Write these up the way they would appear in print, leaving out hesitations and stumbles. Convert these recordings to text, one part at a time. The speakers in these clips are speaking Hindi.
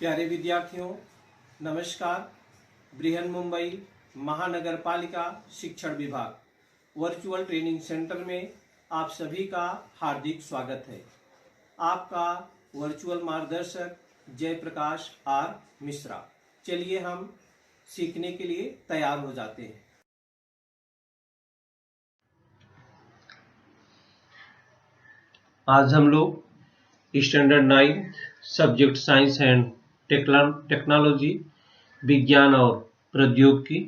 प्यारे विद्यार्थियों, नमस्कार। बृहन मुंबई महानगर पालिका शिक्षण विभाग वर्चुअल ट्रेनिंग सेंटर में आप सभी का हार्दिक स्वागत है। आपका वर्चुअल मार्गदर्शक जयप्रकाश आर मिश्रा। चलिए हम सीखने के लिए तैयार हो जाते हैं। आज हम लोग standard 9 subject science and technology विज्ञान और प्रौद्योगिकी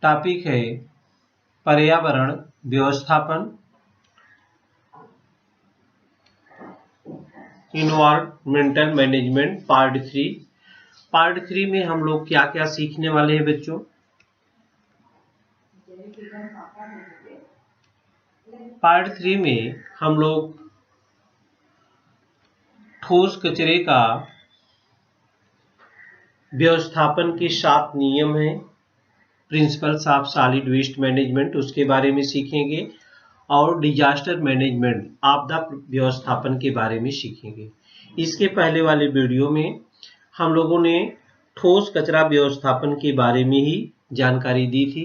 टॉपिक है पर्यावरण व्यवस्थापन इन्वायरमेंटल मैनेजमेंट पार्ट 3 में हम लोग क्या क्या सीखने वाले हैं बच्चों। पार्ट 3 में हम लोग ठोस कचरे का व्यवस्थापन के 7 नियम हैं, principles of solid waste management, उसके बारे में सीखेंगे और डिजास्टर मैनेजमेंट आपदा व्यवस्थापन के बारे में सीखेंगे। इसके पहले वाले वीडियो में हम लोगों ने ठोस कचरा व्यवस्थापन के बारे में ही जानकारी दी थी।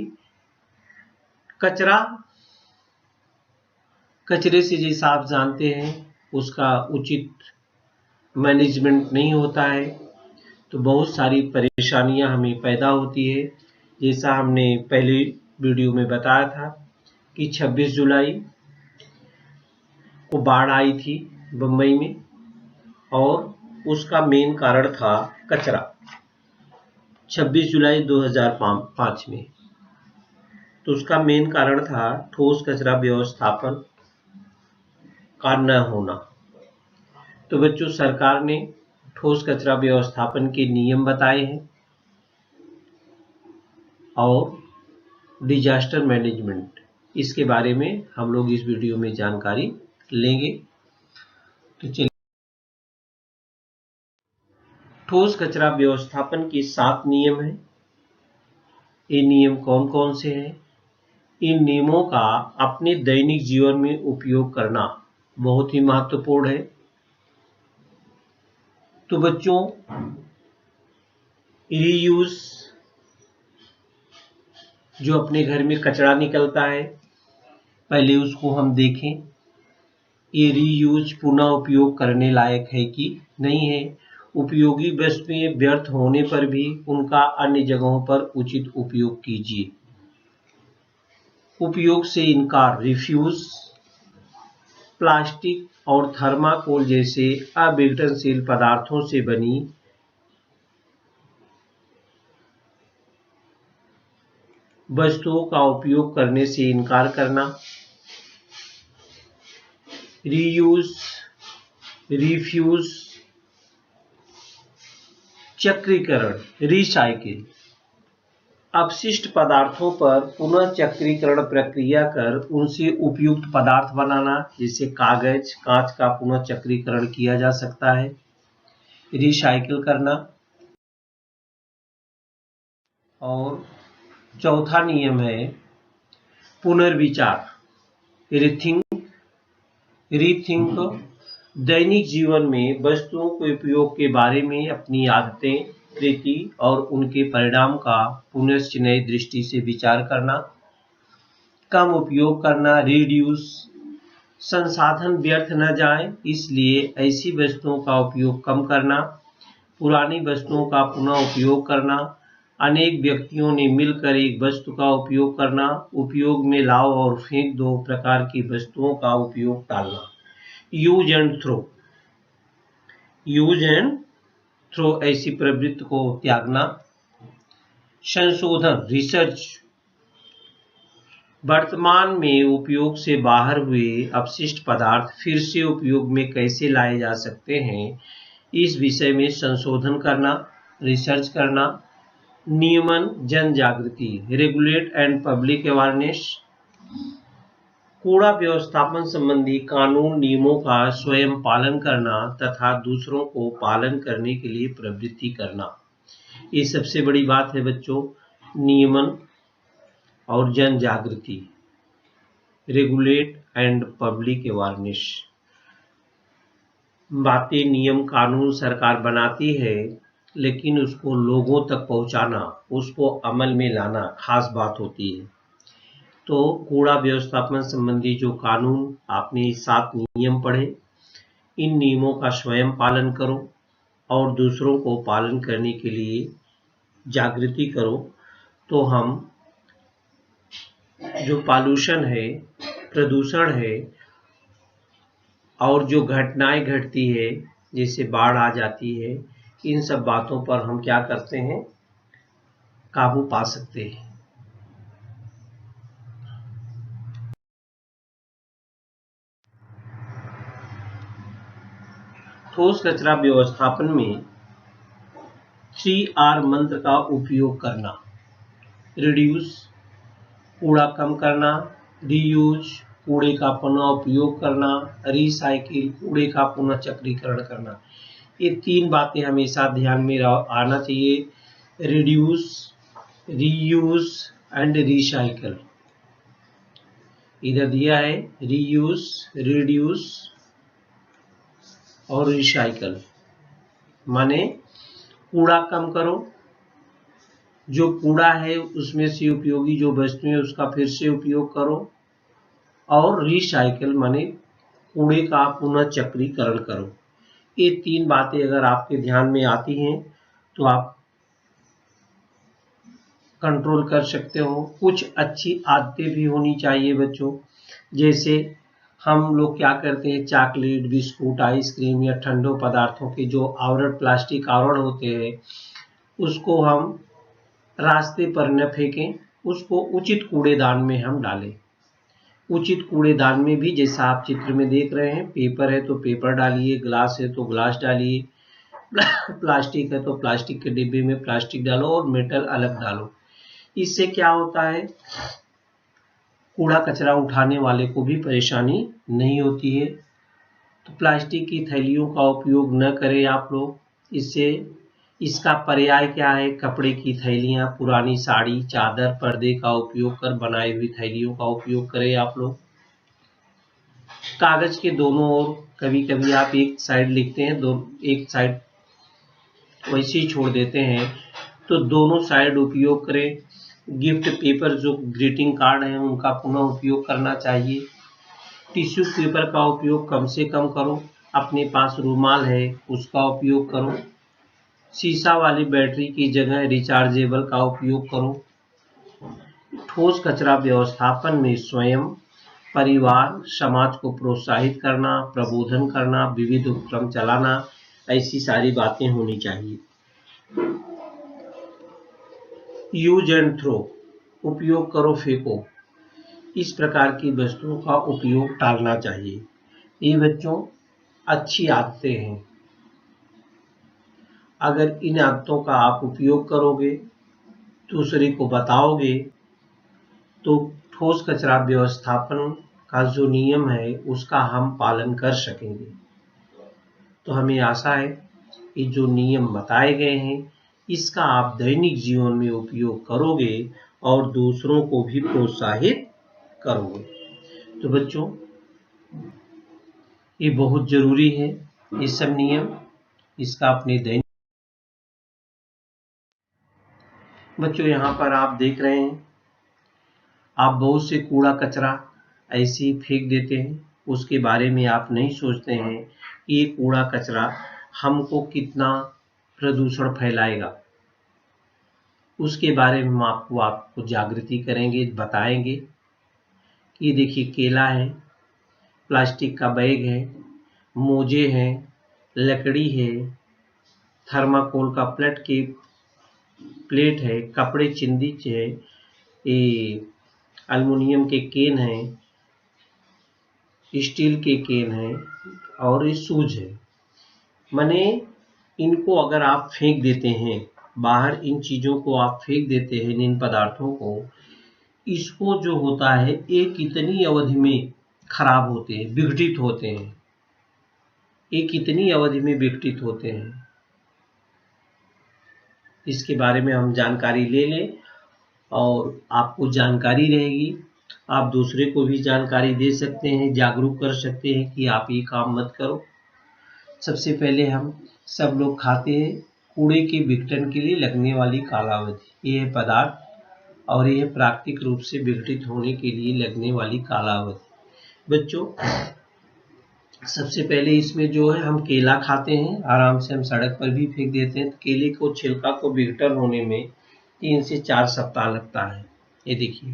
कचरे से जैसा आप जानते हैं उसका उचित मैनेजमेंट नहीं होता है तो बहुत सारी परेशानियां हमें पैदा होती है। जैसा हमने पहले वीडियो में बताया था कि 26 जुलाई को बाढ़ आई थी बम्बई में और उसका मेन कारण था कचरा। 26 जुलाई 2005 में तो उसका मेन कारण था ठोस कचरा व्यवस्थापन का न होना। तो बच्चों, सरकार ने ठोस कचरा व्यवस्थापन के नियम बताए हैं और डिजास्टर मैनेजमेंट, इसके बारे में हम लोग इस वीडियो में जानकारी लेंगे। तो चलिए, ठोस कचरा व्यवस्थापन के 7 नियम हैं। ये नियम कौन कौन से हैं? इन नियमों का अपने दैनिक जीवन में उपयोग करना बहुत ही महत्वपूर्ण है। तो बच्चों, रीयूज, जो अपने घर में कचरा निकलता है पहले उसको हम देखें, ये रीयूज पुनः उपयोग करने लायक है कि नहीं है। उपयोगी वस्तुएं व्यर्थ होने पर भी उनका अन्य जगहों पर उचित उपयोग कीजिए। उपयोग से इनकार, रिफ्यूज, प्लास्टिक और थर्माकोल जैसे अविघटनशील पदार्थों से बनी वस्तुओं का उपयोग करने से इनकार करना। रीयूज, रिफ्यूज, चक्रीकरण, रिसाइकिल, अपशिष्ट पदार्थों पर पुनः चक्रीकरण प्रक्रिया कर उनसे उपयुक्त पदार्थ बनाना, जैसे कागज, कांच का पुनः चक्रीकरण किया जा सकता है। रिसाइकिल करना। और चौथा नियम है पुनर्विचार, रीथिंक। दैनिक जीवन में वस्तुओं के उपयोग के बारे में अपनी आदतें, रीति और उनके परिणाम का पुनश्च नई दृष्टि से विचार करना। कम उपयोग करना, रिड्यूस, संसाधन व्यर्थ न जाए इसलिए ऐसी वस्तुओं का उपयोग कम करना। पुरानी वस्तुओं का पुनः उपयोग करना। अनेक व्यक्तियों ने मिलकर एक वस्तु का उपयोग करना। उपयोग में लाओ और फेंक दो प्रकार की वस्तुओं का उपयोग टालना। यूज एंड थ्रो ऐसी प्रवृत्ति को त्यागना। संशोधन, रिसर्च, वर्तमान में उपयोग से बाहर हुए अपशिष्ट पदार्थ फिर से उपयोग में कैसे लाए जा सकते हैं, इस विषय में संशोधन करना, रिसर्च करना। नियमन, जन जागृति, रेगुलेट एंड पब्लिक अवेयरनेस, कूड़ा व्यवस्थापन संबंधी कानून नियमों का स्वयं पालन करना तथा दूसरों को पालन करने के लिए प्रवृत्ति करना। ये सबसे बड़ी बात है बच्चों, नियमन और जन जागृति, रेगुलेट एंड पब्लिक अवेयरनेस। बातें, नियम, कानून सरकार बनाती है, लेकिन उसको लोगों तक पहुंचाना, उसको अमल में लाना खास बात होती है। तो कूड़ा व्यवस्थापन संबंधी जो कानून आपने 7 नियम पढ़े, इन नियमों का स्वयं पालन करो और दूसरों को पालन करने के लिए जागृति करो। तो हम जो पॉल्यूशन है, प्रदूषण है और जो घटनाएं घटती है, जैसे बाढ़ आ जाती है, इन सब बातों पर हम क्या करते हैं, काबू पा सकते हैं। ठोस कचरा व्यवस्थापन में 3R मंत्र का उपयोग करना। रिड्यूस, कूड़ा कम करना, रीयूज, कूड़े का पुनः उपयोग करना, रिसाइकिल, कूड़े का पुनः चक्रीकरण करना। ये 3 बातें हमेशा ध्यान में आना चाहिए। Reduce, reuse and recycle. इधर दिया है रीयूज, रिड्यूस और रिसाइकिल, माने कूड़ा कम करो, जो कूड़ा है उसमें से उपयोगी जो वस्तुएं उसका फिर से उपयोग करो, और रिसाइकिल माने कूड़े का पुनः चक्रीकरण करो। ये 3 बातें अगर आपके ध्यान में आती हैं तो आप कंट्रोल कर सकते हो। कुछ अच्छी आदतें भी होनी चाहिए बच्चों, जैसे हम लोग क्या करते हैं, चॉकलेट, बिस्कुट, आइसक्रीम या ठंडो पदार्थों के जो आवरण, प्लास्टिक आवरण होते हैं, उसको हम रास्ते पर न फेंकें, उसको उचित कूड़ेदान में हम डालें। उचित कूड़ेदान में भी जैसा आप चित्र में देख रहे हैं, पेपर है तो पेपर डालिए, ग्लास है तो ग्लास डालिए, प्लास्टिक है तो प्लास्टिक के डिब्बे में प्लास्टिक डालो और मेटल अलग डालो। इससे क्या होता है, कूड़ा कचरा उठाने वाले को भी परेशानी नहीं होती है। तो प्लास्टिक की थैलियों का उपयोग न करें आप लोग। इससे इसका पर्याय क्या है, कपड़े की थैलियाँ, पुरानी साड़ी, चादर, पर्दे का उपयोग कर बनाई हुई थैलियों का उपयोग करें आप लोग। कागज के दोनों ओर, कभी कभी आप एक साइड लिखते हैं, एक साइड वैसे ही छोड़ देते हैं, तो दोनों साइड उपयोग करें। गिफ्ट पेपर, जो ग्रीटिंग कार्ड हैं, उनका पुनः उपयोग करना चाहिए। टिश्यू पेपर का उपयोग कम से कम करो। अपने पास रुमाल है उसका उपयोग करो। शीशा वाली बैटरी की जगह रिचार्जेबल का उपयोग करो। ठोस कचरा व्यवस्थापन में स्वयं, परिवार, समाज को प्रोत्साहित करना, प्रबोधन करना, विविध उपक्रम चलाना, ऐसी सारी बातें होनी चाहिए। यूज एंड थ्रो, उपयोग करो फेंको, इस प्रकार की वस्तुओं का उपयोग टालना चाहिए। ये बच्चों अच्छी आदतें हैं। अगर इन आदतों का आप उपयोग करोगे, दूसरे को बताओगे, तो ठोस कचरा व्यवस्थापन का जो नियम है उसका हम पालन कर सकेंगे। तो हमें आशा है कि जो नियम बताए गए हैं इसका आप दैनिक जीवन में उपयोग करोगे और दूसरों को भी प्रोत्साहित करोगे। तो बच्चों ये बहुत जरूरी है, ये सब नियम, इसका अपने दैनिक। बच्चों यहाँ पर आप देख रहे हैं, आप बहुत से कूड़ा कचरा ऐसे ही फेंक देते हैं, उसके बारे में आप नहीं सोचते हैं कि ये कूड़ा कचरा हमको कितना प्रदूषण फैलाएगा। उसके बारे में हम आपको जागृति करेंगे, बताएंगे कि देखिए केला है, प्लास्टिक का बैग है, मोजे हैं, लकड़ी है, थर्माकोल का प्लेट है, कपड़े चिंदी है, ये एल्युमिनियम के केन हैं, स्टील के केन हैं और ये शूज है। माने इनको अगर आप फेंक देते हैं बाहर, इन चीज़ों को आप फेंक देते हैं, इन पदार्थों को, इसको जो होता है ये कितनी अवधि में खराब होते हैं, विघटित होते हैं। ये कितनी अवधि में विघटित होते हैं, इसके बारे में हम जानकारी ले लें और आपको जानकारी रहेगी, आप दूसरे को भी जानकारी दे सकते हैं, जागरूक कर सकते हैं कि आप ये काम मत करो। सबसे पहले हम सब लोग खाते हैं कूड़े के विघटन के लिए लगने वाली कालावधि। ये है पदार्थ और ये है प्राकृतिक रूप से विघटित होने के लिए लगने वाली कालावधि। बच्चों, सबसे पहले इसमें जो है हम केला खाते हैं, आराम से हम सड़क पर भी फेंक देते हैं। तो केले को छिलका को विघटन होने में 3 से 4 सप्ताह लगता है। ये देखिए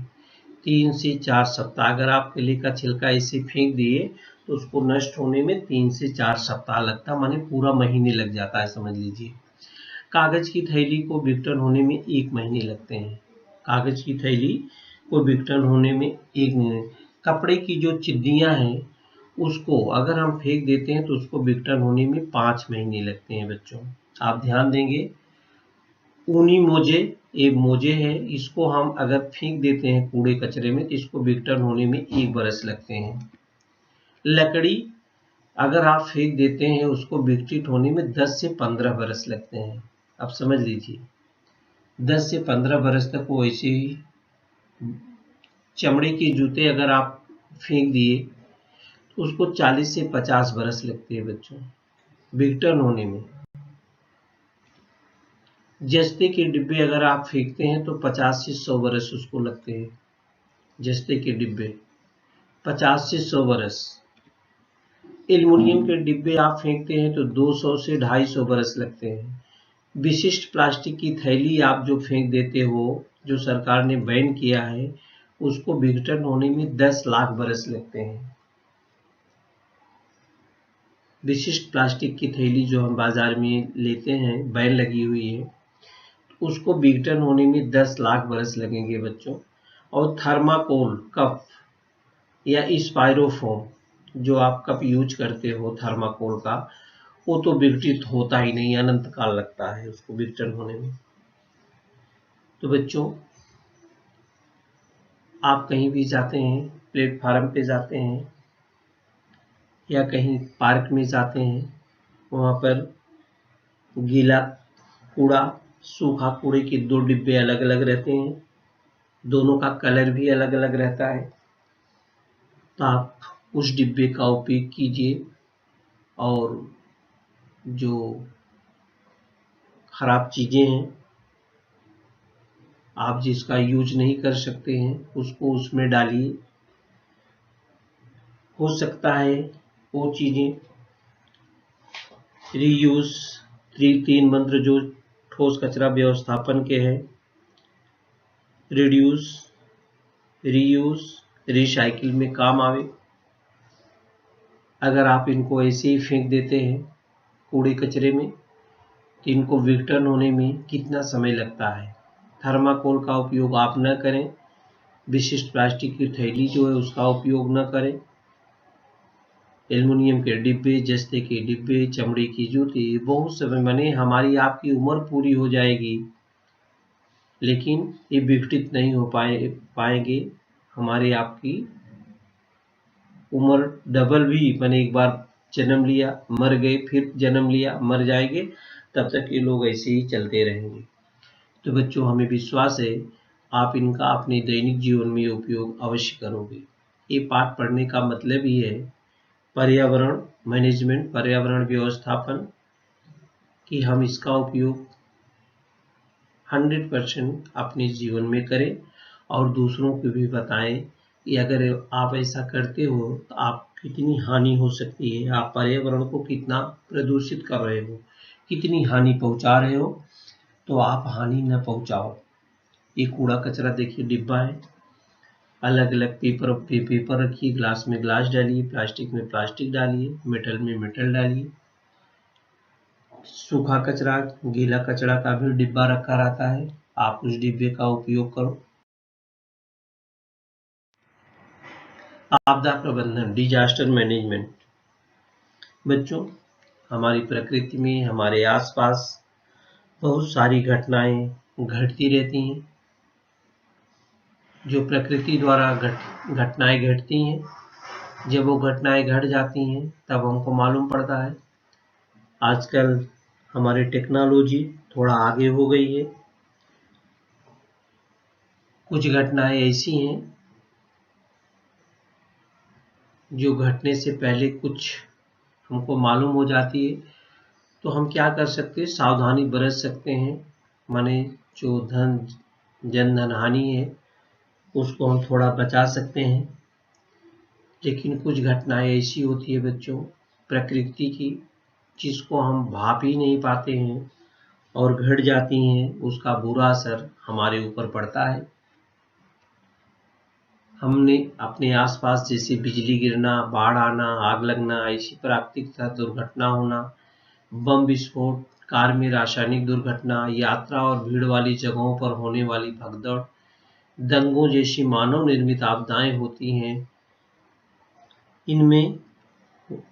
3 से 4 सप्ताह। अगर आप केले का छिलका ऐसे फेंक दिए तो उसको नष्ट होने में 3 से 4 सप्ताह लगता है, माने पूरा महीने लग जाता है, समझ लीजिए। कागज की थैली को विघटन होने में 1 महीने लगते हैं। कागज की थैली को विघटन होने में 1 महीने। कपड़े की जो चिद्दियां हैं उसको अगर हम फेंक देते हैं तो उसको विघटन होने में 5 महीने लगते हैं। बच्चों, आप ध्यान देंगे। ऊनी मोजे, ये मोजे है, इसको हम अगर फेंक देते हैं कूड़े कचरे में तो इसको विघटन होने में 1 बरस लगते हैं। लकड़ी अगर आप फेंक देते हैं उसको विघटित होने में 10 से 15 बरस लगते हैं। अब समझ लीजिए 10 से 15 बरस तक वो ऐसे ही। चमड़े के जूते अगर आप फेंक दिए तो उसको 40 से 50 बरस लगते हैं बच्चों विघटन होने में। जस्ते के डिब्बे अगर आप फेंकते हैं तो 50 से 100 बरस उसको लगते हैं। जस्ते के डिब्बे 50 से 100 बरस। एल्युमिनियम के डिब्बे आप फेंकते हैं तो 200 से 250 बरस लगते हैं। विशिष्ट प्लास्टिक की थैली आप जो फेंक देते हो, जो सरकार ने बैन किया है, उसको विघटन होने में 10 लाख बरस लगते हैं। विशिष्ट प्लास्टिक की थैली जो हम बाजार में लेते हैं, बैन लगी हुई है, उसको विघटन होने में 10 लाख बरस लगेंगे बच्चों। और थर्माकोल कप या स्पाइरोफोम, जो आप कप यूज करते हो थर्माकोल का, वो तो विघटित होता ही नहीं, अनंत काल लगता है उसको विघटन होने में। तो बच्चों, आप कहीं भी जाते हैं, प्लेटफार्म पे जाते हैं या कहीं पार्क में जाते हैं, वहाँ पर गीला कूड़ा, सूखा कूड़े के 2 डिब्बे अलग अलग रहते हैं, दोनों का कलर भी अलग अलग रहता है। तो आप उस डिब्बे का उपयोग कीजिए और जो खराब चीज़ें हैं, आप जिसका यूज नहीं कर सकते हैं, उसको उसमें डालिए। हो सकता है वो चीज़ें रीयूज 3 मंत्र जो ठोस कचरा व्यवस्थापन के हैं, रिड्यूस, रीयूज, रिसाइकिल में काम आवे। अगर आप इनको ऐसे ही फेंक देते हैं कूड़े कचरे में तो इनको विघटन होने में कितना समय लगता है। थर्माकोल का उपयोग आप न करें। विशिष्ट प्लास्टिक की थैली जो है उसका उपयोग न करें। एल्युमिनियम के डिब्बे, जस्ते के डिब्बे, चमड़े की जूती, बहुत समय बने हमारी आपकी उम्र पूरी हो जाएगी लेकिन ये विघटित नहीं हो पाएंगे। हमारे आपकी उम्र डबल भी बने, एक बार जन्म लिया मर गए, फिर जन्म लिया मर जाएंगे, तब तक ये लोग ऐसे ही चलते रहेंगे। तो बच्चों, हमें विश्वास है आप इनका अपने दैनिक जीवन में उपयोग अवश्य करोगे। ये पाठ पढ़ने का मतलब ही है पर्यावरण मैनेजमेंट, पर्यावरण व्यवस्थापन, कि हम इसका उपयोग 100% अपने जीवन में करें और दूसरों को भी बताएं कि अगर आप ऐसा करते हो तो आप कितनी हानि हो सकती है, आप पर्यावरण को कितना प्रदूषित कर रहे हो, कितनी हानि पहुंचा रहे हो। तो आप हानि न पहुंचाओ। ये कूड़ा कचरा देखिए डिब्बा है, अलग अलग पेपर रखिए, ग्लास में ग्लास डालिए, प्लास्टिक में प्लास्टिक डालिए, मेटल में मेटल डालिए। सूखा कचरा, गीला कचरा का भी डिब्बा रखा रहता है, आप उस डिब्बे का उपयोग करो। आपदा प्रबंधन, डिजास्टर मैनेजमेंट। बच्चों, हमारी प्रकृति में, हमारे आसपास बहुत सारी घटनाएं घटती रहती हैं। जो प्रकृति द्वारा घटनाएं घटती हैं, जब वो घटनाएं घट जाती हैं तब हमको मालूम पड़ता है। आजकल हमारी टेक्नोलॉजी थोड़ा आगे हो गई है। कुछ घटनाएं ऐसी हैं जो घटने से पहले कुछ हमको मालूम हो जाती है, तो हम क्या कर सकते हैं, सावधानी बरत सकते हैं। माने जो जनधन हानि है उसको हम थोड़ा बचा सकते हैं। लेकिन कुछ घटनाएं ऐसी होती है बच्चों प्रकृति की, जिसको हम भाप ही नहीं पाते हैं और घट जाती हैं, उसका बुरा असर हमारे ऊपर पड़ता है। हमने अपने आसपास जैसे बिजली गिरना, बाढ़ आना, आग लगना, ऐसी प्राकृतिक दुर्घटना होना, बम विस्फोट, कार में रासायनिक दुर्घटना, यात्रा और भीड़ वाली जगहों पर होने वाली भगदड़, दंगों जैसी मानव निर्मित आपदाएं होती हैं। इनमें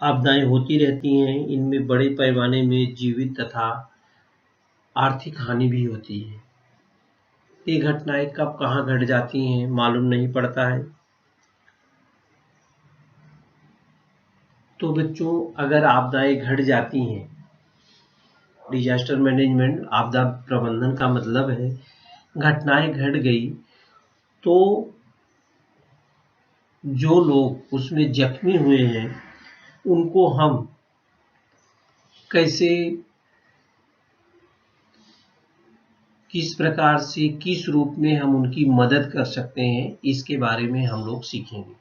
आपदाएं होती रहती हैं, इनमें बड़े पैमाने में जीवित तथा आर्थिक हानि भी होती है। ये घटनाएं कब कहाँ घट जाती हैं मालूम नहीं पड़ता है। तो बच्चों अगर आपदाएं घट जाती हैं, डिजास्टर मैनेजमेंट आपदा प्रबंधन का मतलब है घटनाएं घट गई तो जो लोग उसमें जख्मी हुए हैं उनको हम कैसे, किस प्रकार से, किस रूप में हम उनकी मदद कर सकते हैं, इसके बारे में हम लोग सीखेंगे।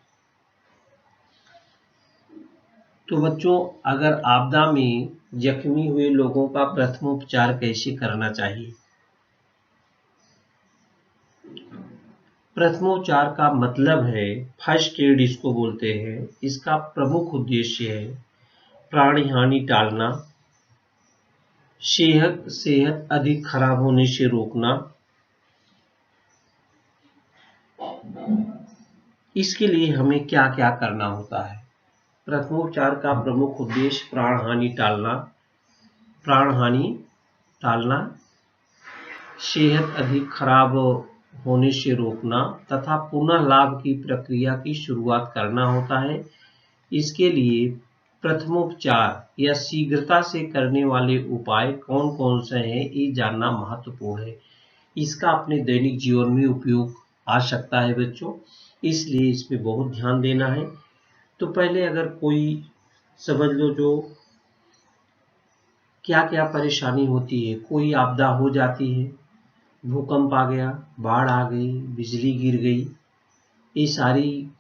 तो बच्चों अगर आपदा में जख्मी हुए लोगों का प्रथमोपचार कैसे करना चाहिए। प्रथमोपचार का मतलब है फर्स्ट एड इसको बोलते हैं। इसका प्रमुख उद्देश्य है प्राण हानि टालना, सेहत अधिक खराब होने से रोकना। इसके लिए हमें क्या क्या करना होता है। प्रथमोपचार का प्रमुख उद्देश्य प्राण हानि टालना, सेहत अधिक खराब होने से रोकना तथा पुनः लाभ की प्रक्रिया की शुरुआत करना होता है। इसके लिए प्रथमोपचार या शीघ्रता से करने वाले उपाय कौन कौन से हैं ये जानना महत्वपूर्ण है। इसका अपने दैनिक जीवन में उपयोग आ सकता है बच्चों, इसलिए इसमें बहुत ध्यान देना है। तो पहले अगर कोई समझ लो जो क्या क्या परेशानी होती है, कोई आपदा हो जाती है, भूकंप आ गया, बाढ़ आ गई, बिजली गिर गई, ये सारी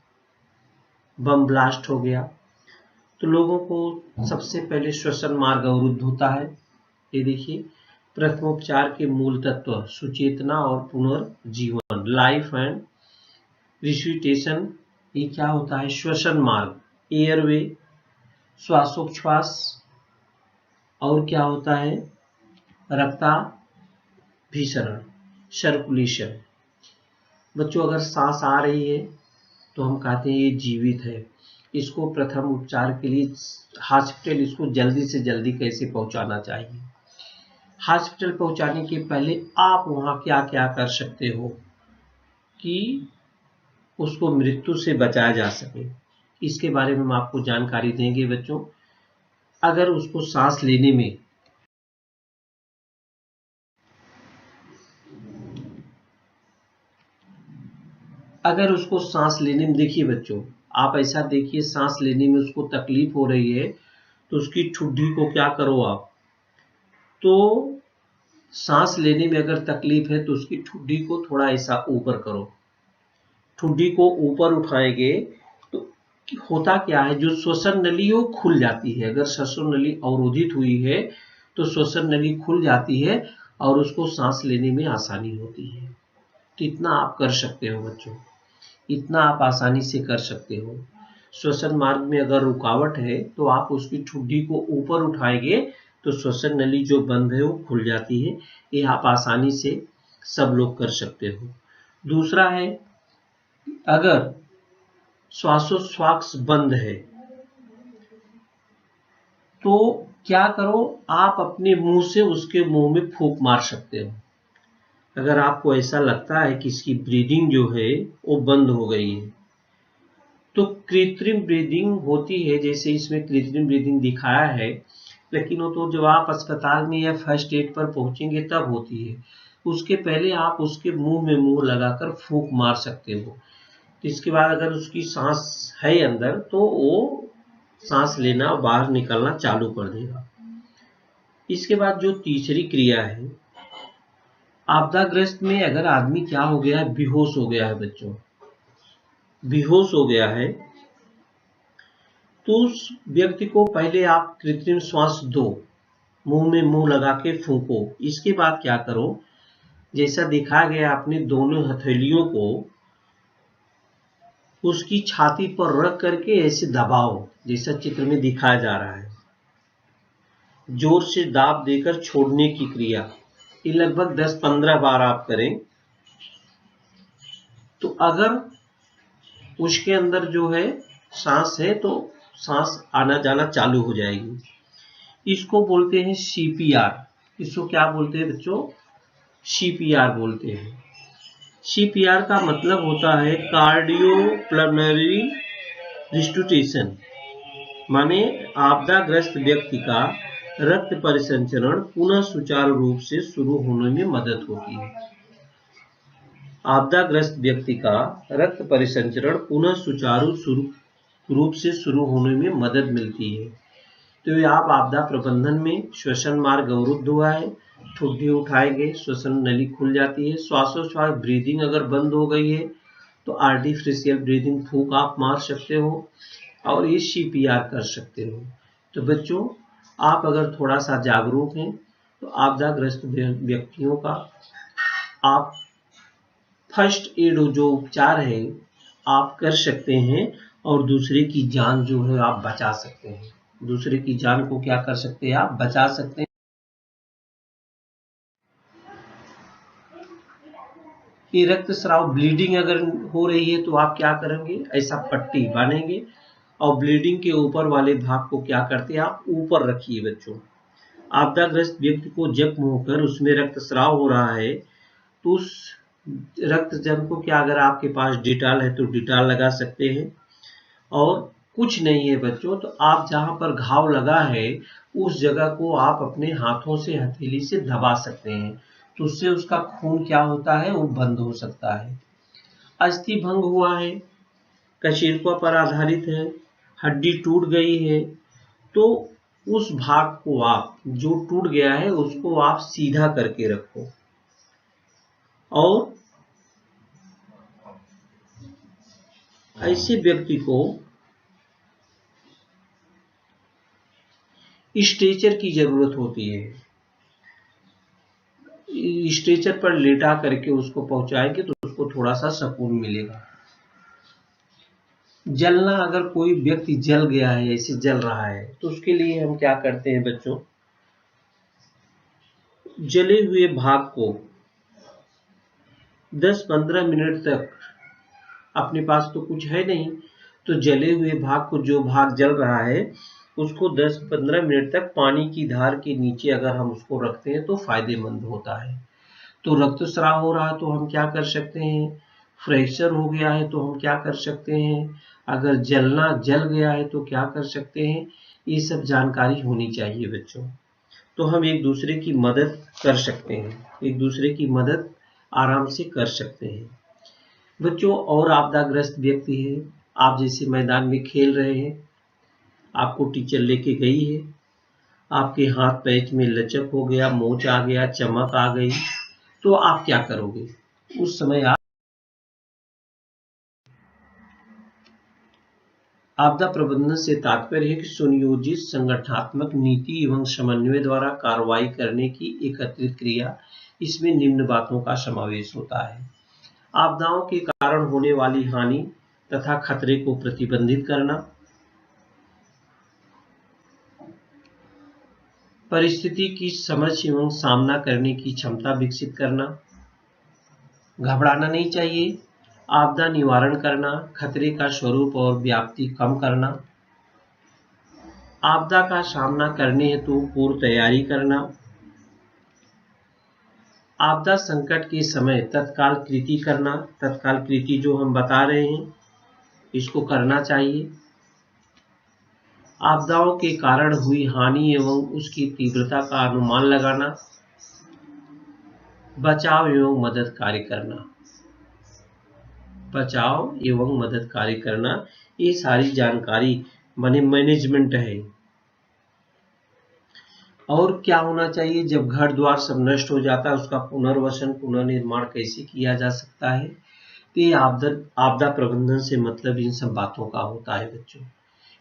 बम ब्लास्ट हो गया, तो लोगों को सबसे पहले श्वसन मार्ग अवरुद्ध होता है। ये देखिए प्रथमोपचार के मूल तत्व सुचेतना और पुनर्जीवन, लाइफ एंड रिsuscitation। ये क्या होता है, श्वसन मार्ग, एयरवे, श्वासोच्छ्वास, और क्या होता है रक्ताभिसरण, सर्कुलेशन। बच्चों अगर सांस आ रही है तो हम कहते हैं ये जीवित है। इसको प्रथम उपचार के लिए हॉस्पिटल इसको जल्दी से जल्दी कैसे पहुंचाना चाहिए। हॉस्पिटल पहुंचाने के पहले आप वहां क्या क्या कर सकते हो कि उसको मृत्यु से बचाया जा सके, इसके बारे में हम आपको जानकारी देंगे बच्चों। अगर उसको सांस लेने में देखिए बच्चों, आप ऐसा देखिए सांस लेने में उसको तकलीफ हो रही है तो उसकी ठुड्डी को क्या करो आप, तो सांस लेने में अगर तकलीफ है तो उसकी ठुड्डी को थोड़ा ऐसा ऊपर करो। ठुड्डी को ऊपर उठाएंगे तो होता क्या है, जो श्वसन नली वो खुल जाती है। अगर श्वसन नली अवरोधित हुई है तो श्वसन नली खुल जाती है और उसको सांस लेने में आसानी होती है। तो इतना आप कर सकते हो बच्चों, इतना आप आसानी से कर सकते हो। श्वसन मार्ग में अगर रुकावट है तो आप उसकी ठुड्डी को ऊपर उठाएंगे तो श्वसन नली जो बंद है वो खुल जाती है। ये आप आसानी से सब लोग कर सकते हो। दूसरा है अगर श्वासोच्छ्वास बंद है तो क्या करो, आप अपने मुंह से उसके मुंह में फूंक मार सकते हो। अगर आपको ऐसा लगता है कि इसकी ब्रीदिंग जो है वो बंद हो गई है, तो कृत्रिम ब्रीदिंग होती है, जैसे इसमें कृत्रिम ब्रीदिंग दिखाया है, लेकिन वो तो जब आप अस्पताल में या फर्स्ट एड पर पहुंचेंगे तब होती है। उसके पहले आप उसके मुंह में मुंह लगाकर फूंक मार सकते हो। तो इसके बाद अगर उसकी सांस है अंदर तो वो सांस लेना और बाहर निकलना चालू कर देगा। इसके बाद जो तीसरी क्रिया है, आपदाग्रस्त में अगर आदमी क्या हो गया है, बेहोश हो गया है बच्चों, बेहोश हो गया है, तो उस व्यक्ति को पहले आप कृत्रिम श्वास दो, मुंह में मुंह लगा के फूंको। इसके बाद क्या करो, जैसा दिखाया गया अपने दोनों हथेलियों को उसकी छाती पर रख करके ऐसे दबाओ, जैसा चित्र में दिखाया जा रहा है। जोर से दाब देकर छोड़ने की क्रिया, ये लगभग 10-15 बार आप करें, तो अगर उसके अंदर जो है सांस है तो सांस आना जाना चालू हो जाएगी। इसको बोलते हैं सीपीआर। इसको क्या बोलते हैं बच्चों, सीपीआर बोलते हैं। सीपीआर का मतलब होता है कार्डियोपल्मोनरी रिस्टोरेशन, माने आपदाग्रस्त व्यक्ति का रक्त परिसंचरण पुनः सुचारू रूप से शुरू होने में मदद होती है। आपदाग्रस्त व्यक्ति का रक्त परिसंचरण पुनः सुचारू रूप से शुरू होने में मदद मिलती है। तो आप आपदा प्रबंधन में श्वसन मार्ग अवरुद्ध हुआ है, ठुड्डी उठाएंगे, श्वसन नली खुल जाती है, श्वासोच्छ्वास ब्रीदिंग अगर बंद हो गई है तो आर्टिफिशियल ब्रीदिंग फूंक आप मार सकते हो और ये सीपीआर कर सकते हो। तो बच्चों, आप अगर थोड़ा सा जागरूक हैं तो आपदाग्रस्त व्यक्तियों का आप फर्स्ट एड जो उपचार है आप कर सकते हैं और दूसरे की जान जो है आप बचा सकते हैं। दूसरे की जान को क्या कर सकते हैं, आप बचा सकते हैं। ये रक्तस्राव ब्लीडिंग अगर हो रही है तो आप क्या करेंगे, ऐसा पट्टी बांधेंगे और ब्लीडिंग के ऊपर वाले भाग को क्या करते हैं, आप ऊपर रखिए बच्चों। आपदाग्रस्त व्यक्ति को जख्म होकर उसमें रक्तस्राव हो रहा है तो उस रक्त जम को क्या, अगर आपके पास डिटॉल है तो डिटॉल लगा सकते हैं, और कुछ नहीं है बच्चों तो आप जहां पर घाव लगा है उस जगह को आप अपने हाथों से हथेली से दबा सकते हैं, तो उससे उसका खून क्या होता है, वो बंद हो सकता है। अस्थि भंग हुआ है, कशेरुका पर आधारित है, हड्डी टूट गई है, तो उस भाग को आप जो टूट गया है उसको आप सीधा करके रखो और ऐसे व्यक्ति को स्ट्रेचर की जरूरत होती है। स्ट्रेचर पर लेटा करके उसको पहुंचाएंगे तो उसको थोड़ा सा सुकून मिलेगा। जलना, अगर कोई व्यक्ति जल गया है, ऐसे जल रहा है, तो उसके लिए हम क्या करते हैं बच्चों, जले हुए भाग को 10-15 मिनट तक, अपने पास तो कुछ है नहीं तो जले हुए भाग को, जो भाग जल रहा है उसको 10-15 मिनट तक पानी की धार के नीचे अगर हम उसको रखते हैं तो फायदेमंद होता है। तो रक्तस्राव हो रहा है तो हम क्या कर सकते हैं, फ्रैक्चर हो गया है तो हम क्या कर सकते हैं, अगर जलना जल गया है तो क्या कर सकते हैं, ये सब जानकारी होनी चाहिए बच्चों। तो हम एक दूसरे की मदद कर सकते हैं, एक दूसरे की मदद आराम से कर सकते हैं बच्चों। और आपदाग्रस्त व्यक्ति है, आप जैसे मैदान में खेल रहे हैं, आपको टीचर लेके गई है, आपके हाथ पैर में लचक हो गया, मोच आ गया, चमक आ गई, तो आप क्या करोगे उस समय। आपदा प्रबंधन से तात्पर्य है कि सुनियोजित संगठनात्मक नीति एवं समन्वय द्वारा कार्रवाई करने की एकत्रित क्रिया। इसमें निम्न बातों का समावेश होता है, आपदाओं के कारण होने वाली हानि तथा खतरे को प्रतिबंधित करना, परिस्थिति की समझ एवं सामना करने की क्षमता विकसित करना, घबराना नहीं चाहिए, आपदा निवारण करना, खतरे का स्वरूप और व्याप्ति कम करना, आपदा का सामना करने हेतु पूर्व तैयारी करना, आपदा संकट के समय तत्काल कृति करना। तत्काल कृति जो हम बता रहे हैं इसको करना चाहिए। आपदाओं के कारण हुई हानि एवं उसकी तीव्रता का अनुमान लगाना, बचाव एवं मदद कार्य करना, बचाव एवं मदद कार्य करना, ये सारी जानकारी माने मैनेजमेंट है। और क्या होना चाहिए, जब घर द्वार सब नष्ट हो जाता है उसका पुनर्वसन पुनर्निर्माण कैसे किया जा सकता है। तो ये आपदा प्रबंधन से मतलब इन सब बातों का होता है बच्चों।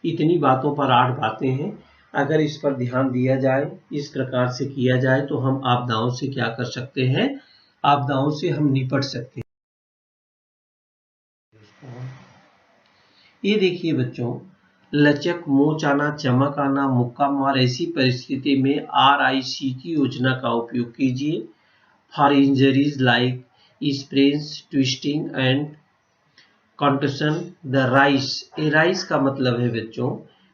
इतनी बातों पर 8 बातें हैं, अगर इस पर ध्यान दिया जाए, इस प्रकार से किया जाए तो हम आपदाओं से क्या कर सकते हैं, आपदाओं से हम निपट सकते हैं। ये देखिए बच्चों, लचक, मोच आना, चमक आना, मुक्का मार, ऐसी परिस्थिति में RIC की योजना का उपयोग कीजिए। For injuries like sprains, twisting and contusion, the RICE, a RICE का मतलब है बच्चों,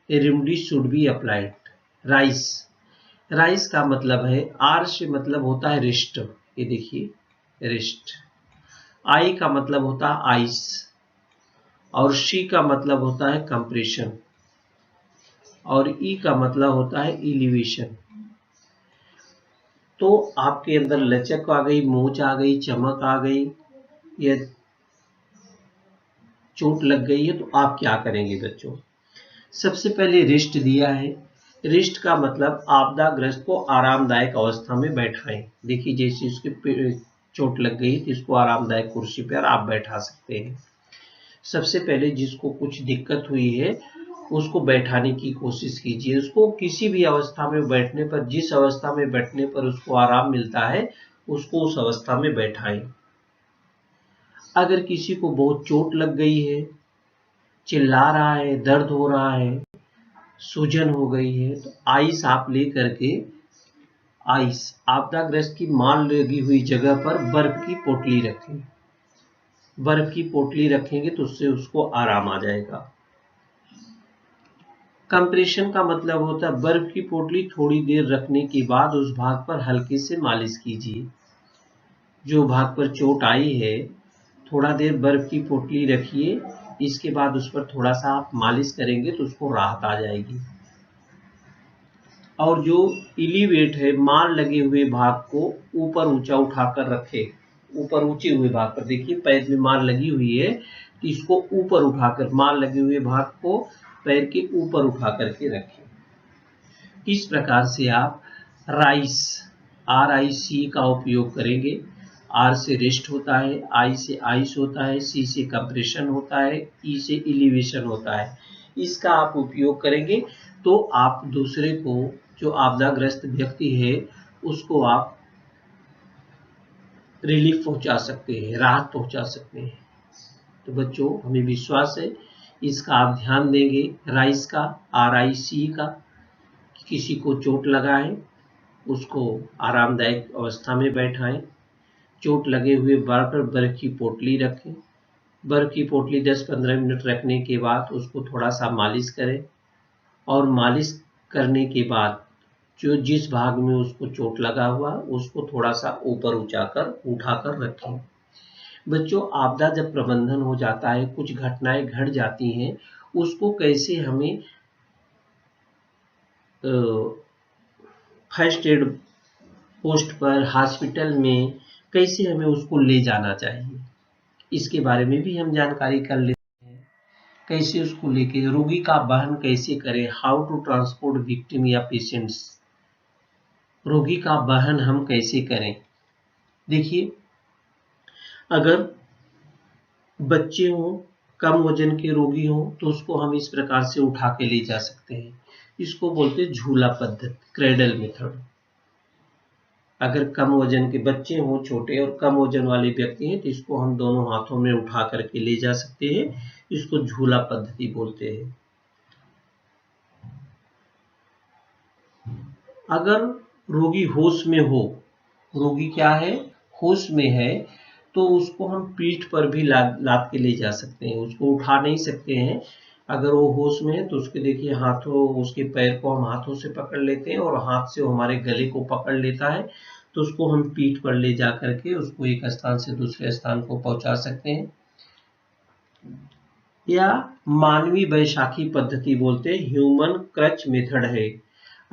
a remedy should be applied. RICE, RICE का मतलब है, आर से मतलब होता है रिस्ट, ये देखिए रिस्ट। आई का मतलब होता है आइस, और शी का मतलब होता है कंप्रेशन, और ई का मतलब होता है एलिवेशन। तो आपके अंदर लचक आ गई, मोच आ गई, चमक आ गई, या चोट लग गई है, तो आप क्या करेंगे बच्चों। सबसे पहले रिस्ट दिया है। रिस्ट का मतलब आपदाग्रस्त को आरामदायक अवस्था में बैठाएं। देखिए जैसे उसके चोट लग गई तो इसको आरामदायक कुर्सी पर आप बैठा सकते हैं। सबसे पहले जिसको कुछ दिक्कत हुई है उसको बैठाने की कोशिश कीजिए। उसको किसी भी अवस्था में बैठने पर, जिस अवस्था में बैठने पर उसको आराम मिलता है उसको उस अवस्था में बैठाएं। अगर किसी को बहुत चोट लग गई है, चिल्ला रहा है, दर्द हो रहा है, सूजन हो गई है, तो आइस आप ले करके, आइस आपदाग्रस्त की मार लगी हुई जगह पर बर्फ की पोटली रखें। बर्फ की पोटली रखेंगे तो उससे उसको आराम आ जाएगा। कंप्रेशन का मतलब होता है बर्फ की पोटली थोड़ी देर रखने के बाद उस भाग पर हल्के से मालिश कीजिए। जो भाग पर चोट आई है थोड़ा देर बर्फ की पोटली रखिए, इसके बाद उस पर थोड़ा सा आप मालिश करेंगे तो उसको राहत आ जाएगी। और जो इलीवेट है, मार लगे हुए भाग को ऊपर ऊंचा उठाकर रखे। ऊपर ऊंचे हुए भाग पर देखिए पैर में मार लगी हुई है तो इसको ऊपर उठाकर, मार लगे हुए भाग को पैर के ऊपर उठा करके रखें। इस प्रकार से आप राइस, RIC का उपयोग करेंगे। आर से रेस्ट होता है, आई से आइस होता है, सी से कंप्रेशन होता है, ई से एलिवेशन होता है। इसका आप उपयोग करेंगे तो आप दूसरे को, जो आपदाग्रस्त व्यक्ति है उसको आप रिलीफ पहुंचा सकते हैं, राहत पहुंचा सकते हैं। तो बच्चों हमें विश्वास है इसका आप ध्यान देंगे। राइस का, RIC का, किसी को चोट लगा है उसको आरामदायक अवस्था में बैठाएं। चोट लगे हुए बार पर बर्फ की पोटली रखें। बर्फ की पोटली 10-15 मिनट रखने के बाद उसको थोड़ा सा मालिश करें, और मालिश करने के बाद जो जिस भाग में उसको चोट लगा हुआ उसको थोड़ा सा ऊपर उठाकर रखें। बच्चों आपदा जब प्रबंधन हो जाता है, कुछ घटनाएं घट जाती हैं, उसको कैसे हमें फर्स्ट एड पोस्ट पर, हॉस्पिटल में कैसे हमें उसको ले जाना चाहिए, इसके बारे में भी हम जानकारी कर लेते हैं। कैसे उसको लेके, रोगी का वहन कैसे करें, हाउ टू ट्रांसपोर्ट विक्टिम या पेशेंट्स, रोगी का वहन हम कैसे करें। देखिए अगर बच्चे हों, कम वजन के रोगी हों तो उसको हम इस प्रकार से उठा के ले जा सकते हैं। इसको बोलते हैं झूला पद्धति, क्रेडल मेथड। अगर कम वजन के बच्चे हों, छोटे और कम वजन वाले व्यक्ति हैं, तो इसको हम दोनों हाथों में उठा करके ले जा सकते हैं। इसको झूला पद्धति बोलते हैं। अगर रोगी होश में हो, रोगी क्या है, होश में है, तो उसको हम पीठ पर भी लाद के ले जा सकते हैं। उसको उठा नहीं सकते हैं। अगर वो होश में है तो उसके देखिए हाथों, उसके पैर को हम हाथों से पकड़ लेते हैं और हाथ से वो हमारे गले को पकड़ लेता है, तो उसको हम पीठ पर ले जा करके उसको एक स्थान से दूसरे स्थान को पहुंचा सकते हैं। या मानवीय बैसाखी पद्धति बोलते हैं, ह्यूमन क्रच मेथड है।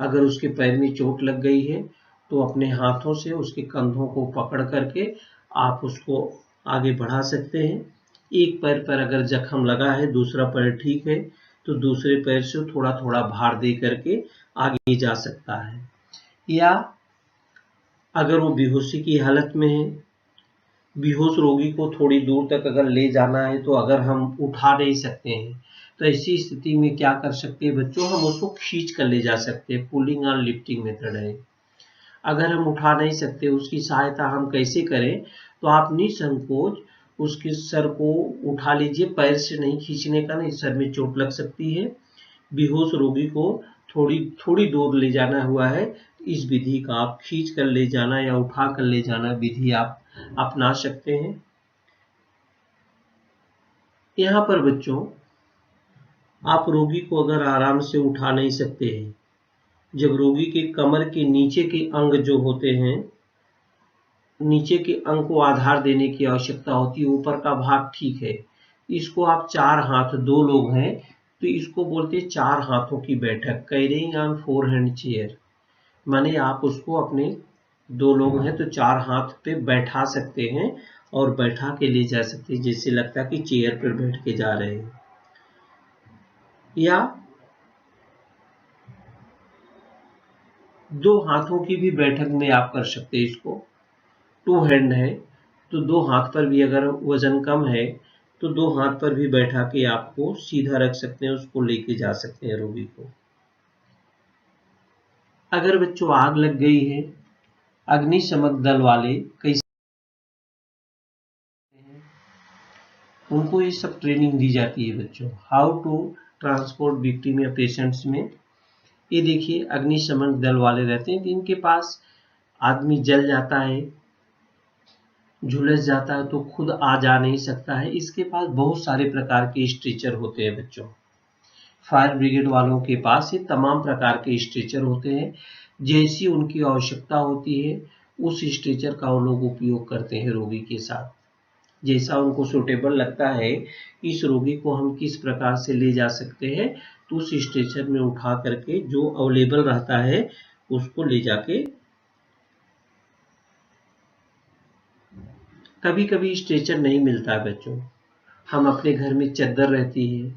अगर उसके पैर में चोट लग गई है तो अपने हाथों से उसके कंधों को पकड़ करके आप उसको आगे बढ़ा सकते हैं। एक पैर पर अगर जख्म लगा है, दूसरा पैर ठीक है, तो दूसरे पैर से थोड़ा थोड़ा भार दे करके आगे जा सकता है। या अगर वो बेहोशी की हालत में है, बेहोश रोगी को थोड़ी दूर तक अगर ले जाना है तो अगर हम उठा नहीं सकते हैं तो ऐसी स्थिति में क्या कर सकते हैं बच्चों, हम उसको खींच कर ले जा सकते हैं। पुलिंग और लिफ्टिंग मेथड है। अगर हम उठा नहीं सकते, उसकी सहायता हम कैसे करें, तो आप निसंकोच उसके सर को उठा लीजिए। पैर से नहीं खींचने का, नहीं, सर में चोट लग सकती है। बेहोश रोगी को थोड़ी थोड़ी दूर ले जाना हुआ है, इस विधि का आप खींच कर ले जाना या उठा कर ले जाना विधि आप अपना सकते हैं। यहाँ पर बच्चों आप रोगी को अगर आराम से उठा नहीं सकते हैं, जब रोगी के कमर के नीचे के अंग जो होते हैं, नीचे के अंग को आधार देने की आवश्यकता होती है, ऊपर का भाग ठीक है। इसको आप 4 हाथ, 2 लोग हैं तो इसको बोलते हैं 4 हाथों की बैठक, कैरिंग ऑन 4 हैंड चेयर। माने आप उसको अपने 2 लोग हैं तो 4 हाथ पे बैठा सकते हैं और बैठा के ले जा सकते हैं, जैसे लगता है कि चेयर पर बैठ के जा रहे हैं। या 2 हाथों की भी बैठक में आप कर सकते हैं। इसको 2 हैंड है तो 2 हाथ पर भी, अगर वजन कम है तो 2 हाथ पर भी बैठा के आपको सीधा रख सकते हैं, उसको लेके जा सकते हैं रोगी को। अगर बच्चों आग लग गई है, अग्निशमन दल वाले कैसे, उनको ये सब ट्रेनिंग दी जाती है बच्चों, हाउ टू ट्रांसपोर्ट विक्टिम या पेशेंट्स में। ये देखिए अग्निशमन दल वाले रहते हैं, इनके पास आदमी जल जाता है, झुलस जाता है तो खुद आ जा नहीं सकता है, इसके पास बहुत सारे प्रकार के स्ट्रेचर होते हैं बच्चों। फायर ब्रिगेड वालों के पास ये तमाम प्रकार के स्ट्रेचर होते हैं। जैसी उनकी आवश्यकता होती है उस स्ट्रेचर का वो लोग उपयोग करते हैं रोगी के साथ। जैसा उनको सूटेबल लगता है, इस रोगी को हम किस प्रकार से ले जा सकते हैं, तो उस स्ट्रेचर में उठा करके जो अवेलेबल रहता है उसको ले जाके। कभी कभी स्ट्रेचर नहीं मिलता है बच्चों, हम अपने घर में चद्दर रहती है,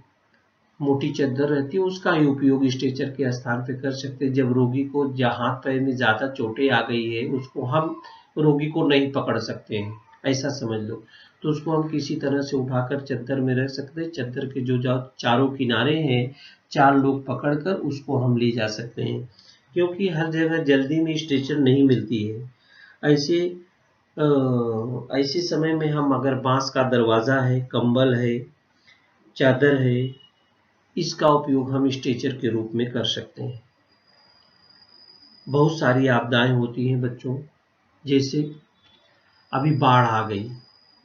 मोटी चद्दर रहती है, उसका ही उपयोग स्ट्रेचर के स्थान पे कर सकते हैं। जब रोगी को हाथ पैर में ज़्यादा चोटें आ गई है, उसको हम रोगी को नहीं पकड़ सकते हैं, ऐसा समझ लो, तो उसको हम किसी तरह से उठाकर चद्दर में रख सकते हैं। चद्दर के जो चारों किनारे हैं, 4 लोग पकड़कर उसको हम ले जा सकते हैं, क्योंकि हर जगह जल्दी में स्ट्रेचर नहीं मिलती है। ऐसे समय में हम अगर बांस का दरवाज़ा है, कंबल है, चादर है, इसका उपयोग हम स्ट्रेचर के रूप में कर सकते हैं। बहुत सारी आपदाएं होती हैं बच्चों, जैसे अभी बाढ़ आ गई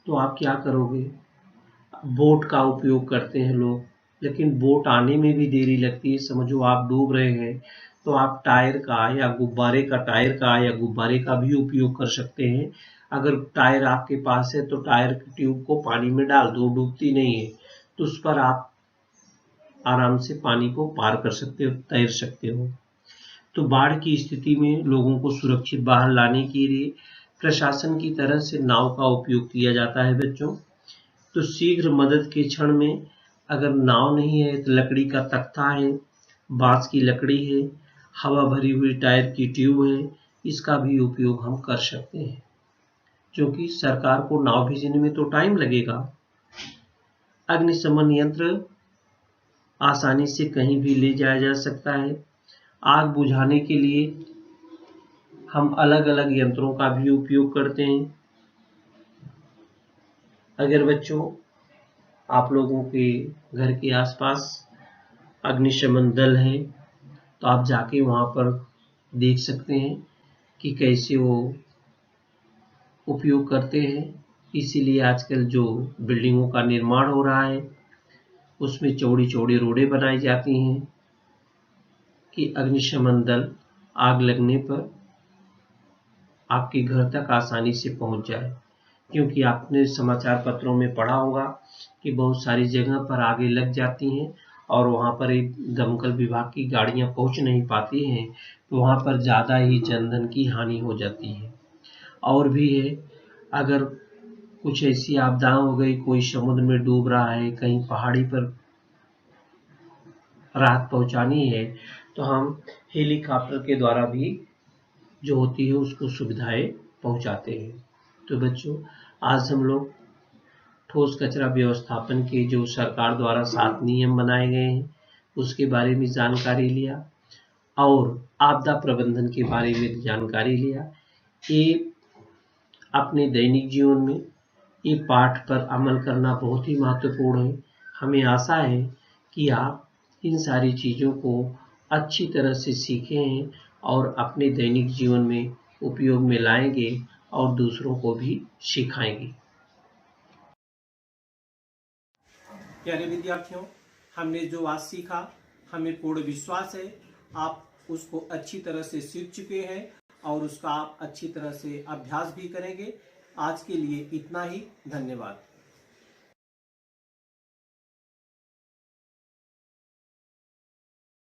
तो आप क्या करोगे, बोट का उपयोग करते हैं लोग, लेकिन बोट आने में भी देरी लगती है। समझो आप डूब रहे हैं तो आप टायर का या गुब्बारे का, टायर का या गुब्बारे का भी उपयोग कर सकते हैं। अगर टायर आपके पास है तो टायर की ट्यूब को पानी में डाल दो, डूबती नहीं है, तो उस पर आप आराम से पानी को पार कर सकते हो, तैर सकते हो। तो बाढ़ की स्थिति में लोगों को सुरक्षित बाहर लाने के लिए प्रशासन की तरफ से नाव का उपयोग किया जाता है बच्चों। तो शीघ्र मदद के क्षण में अगर नाव नहीं है तो लकड़ी का तख्ता है, बांस की लकड़ी है, हवा भरी हुई टायर की ट्यूब है, इसका भी उपयोग हम कर सकते हैं, क्योंकि सरकार को नाव भेजने में तो टाइम लगेगा। अग्निशमन यंत्र आसानी से कहीं भी ले जाया जा सकता है। आग बुझाने के लिए हम अलग अलग यंत्रों का भी उपयोग करते हैं। अगर बच्चों आप लोगों के घर के आसपास अग्निशमन दल है तो आप जाके वहाँ पर देख सकते हैं कि कैसे वो उपयोग करते हैं। इसीलिए आजकल जो बिल्डिंगों का निर्माण हो रहा है उसमें चौड़ी चौड़ी रोडें बनाई जाती हैं कि अग्निशमन दल आग लगने पर आपके घर तक आसानी से पहुंच जाए। क्योंकि आपने समाचार पत्रों में पढ़ा होगा कि बहुत सारी जगह पर आगे लग जाती हैं और वहाँ पर एक दमकल विभाग की गाड़ियाँ पहुँच नहीं पाती हैं, तो वहाँ पर ज़्यादा ही जनधन की हानि हो जाती है। और भी है, अगर कुछ ऐसी आपदा हो गई, कोई समुद्र में डूब रहा है, कहीं पहाड़ी पर राहत पहुंचानी है तो हम हेलीकॉप्टर के द्वारा भी जो होती है उसको सुविधाएं पहुंचाते हैं। तो बच्चों, आज हम लोग ठोस कचरा व्यवस्थापन के जो सरकार द्वारा 7 नियम बनाए गए हैं उसके बारे में जानकारी लिया और आपदा प्रबंधन के बारे में जानकारी लिया। ये अपने दैनिक जीवन में ये पाठ पर अमल करना बहुत ही महत्वपूर्ण है। हमें आशा है कि आप इन सारी चीज़ों को अच्छी तरह से सीखे हैं और अपने दैनिक जीवन में उपयोग में लाएंगे और दूसरों को भी सिखाएंगे। प्यारे विद्यार्थियों, हमने जो आज सीखा, हमें पूर्ण विश्वास है आप उसको अच्छी तरह से सीख चुके हैं और उसका आप अच्छी तरह से अभ्यास भी करेंगे। आज के लिए इतना ही। धन्यवाद।